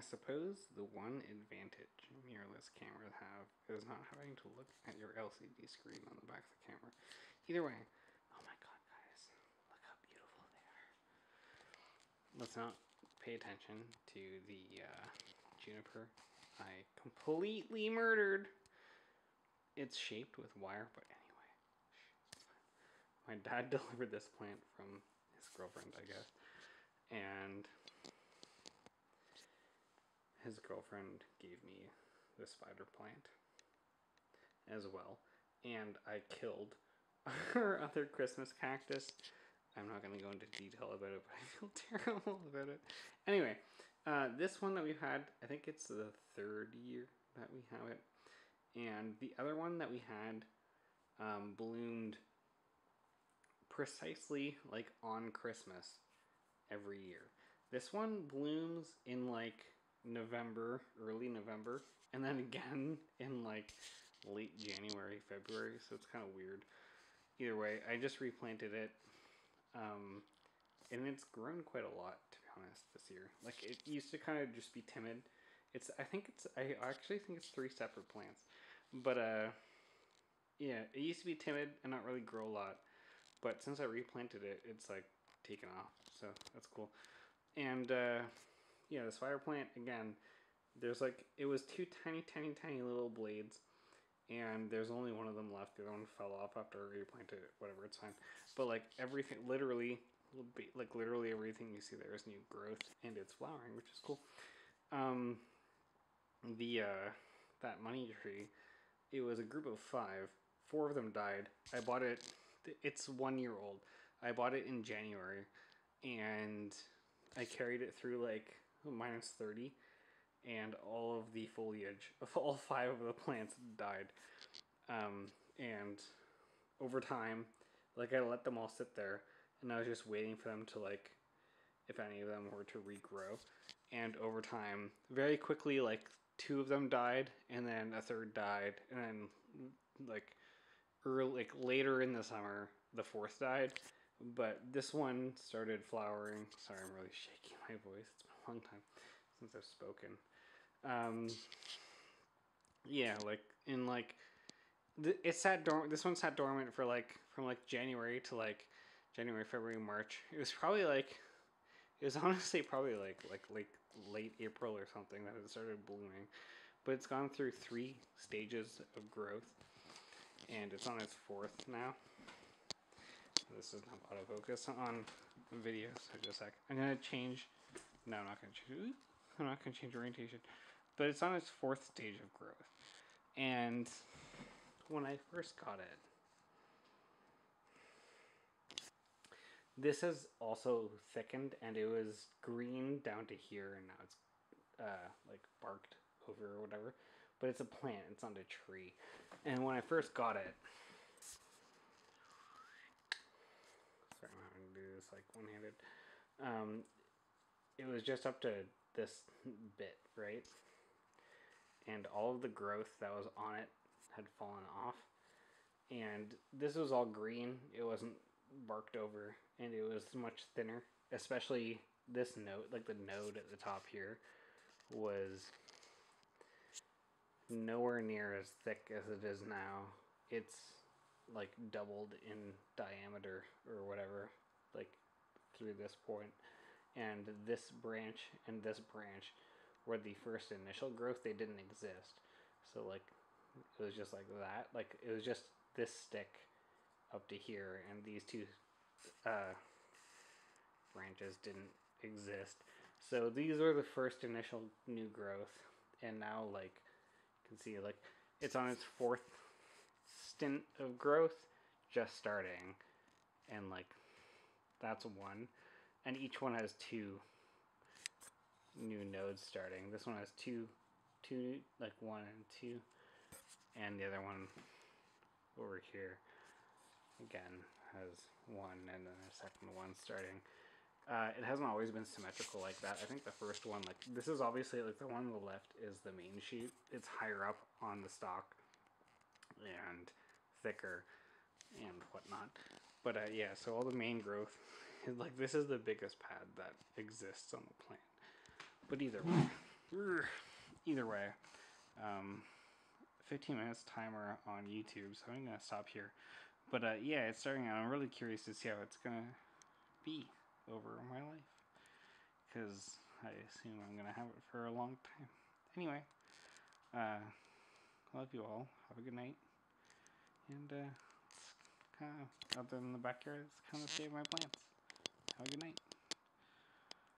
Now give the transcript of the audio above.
I suppose the one advantage mirrorless cameras have is not having to look at your LCD screen on the back of the camera. Either way, oh my god, guys, look how beautiful they are. Let's not pay attention to the juniper I completely murdered. It's shaped with wire, but anyway. My dad delivered this plant from his girlfriend, I guess. And his girlfriend gave me the spider plant as well. And I killed her other Christmas cactus. I'm not going to go into detail about it, but I feel terrible about it. Anyway, this one that we've had, I think it's the third year that we have it. And the other one that we had bloomed precisely like on Christmas every year. This one blooms in like November, early November, and then again in like late January, February, so it's kind of weird. Either way, I just replanted it, and it's grown quite a lot, to be honest, this year. Like, it used to kind of just be timid. I actually think it's 3 separate plants. But, yeah, it used to be timid and not really grow a lot. But since I replanted it, it's, like, taken off. So, that's cool. And, yeah, this fire plant, again, there's, like, it was 2 tiny, tiny, tiny little blades. And there's only one of them left. The other one fell off after I replanted it. Whatever, it's fine. But, like, everything, literally everything you see there is new growth. And it's flowering, which is cool. That money tree, it was a group of 5. 4 of them died. I bought it, it's 1 year old. I bought it in January, and I carried it through like minus 30, and all of the foliage of all 5 of the plants died. And over time, like, I let them all sit there, and I was just waiting for them to, like, if any of them were to regrow. And over time, very quickly, like, 2 of them died, and then a third died, and then, like, later in the summer, the 4th died. But this one started flowering. Sorry, I'm really shaking my voice. It's been a long time since I've spoken. Yeah, like, in, like, it sat dormant. This one sat dormant for, like, from, like, January to, like, January, February, March. It was probably, like, it was honestly probably, like late April or something that it started blooming. But it's gone through 3 stages of growth, and it's on its 4th now. This is not autofocus on video, so just a sec. I'm gonna change. No, I'm not gonna change. I'm not gonna change orientation. But it's on its 4th stage of growth, and when I first got it, this has also thickened, and it was green down to here, and now it's like barked over or whatever. But it's a plant, it's not a tree. And when I first got it, sorry, I'm having to do this like one-handed. It was just up to this bit, right? And all of the growth that was on it had fallen off. And this was all green. It wasn't barked over, and it was much thinner. Especially this node, like the node at the top here, was nowhere near as thick as it is now. It's like doubled in diameter or whatever, like through this point. And this branch and this branch were the first initial growth. They didn't exist. So, like, it was just like that. Like, it was just this stick up to here, and these 2 branches didn't exist. So these were the first initial new growth, and now, like, you can see, like, it's on its 4th stint of growth, just starting, and, like, that's 1, and each one has 2 new nodes starting. This one has 2, like 1 and 2, and the other one over here again has 1, and then a second one starting. It hasn't always been symmetrical like that. I think the first one, like, this is obviously, like, the one on the left is the main shoot. It's higher up on the stalk and thicker and whatnot. But yeah, so all the main growth, like, this is the biggest pad that exists on the plant. But either way, Either way, 15 minutes timer on YouTube, so I'm gonna stop here. But yeah, it's starting out. I'm really curious to see how it's gonna be over my life, because I assume I'm gonna have it for a long time. Anyway, love you all. Have a good night. And it's kind of, out there in the backyard, it's kind of save my plants. Have a good night.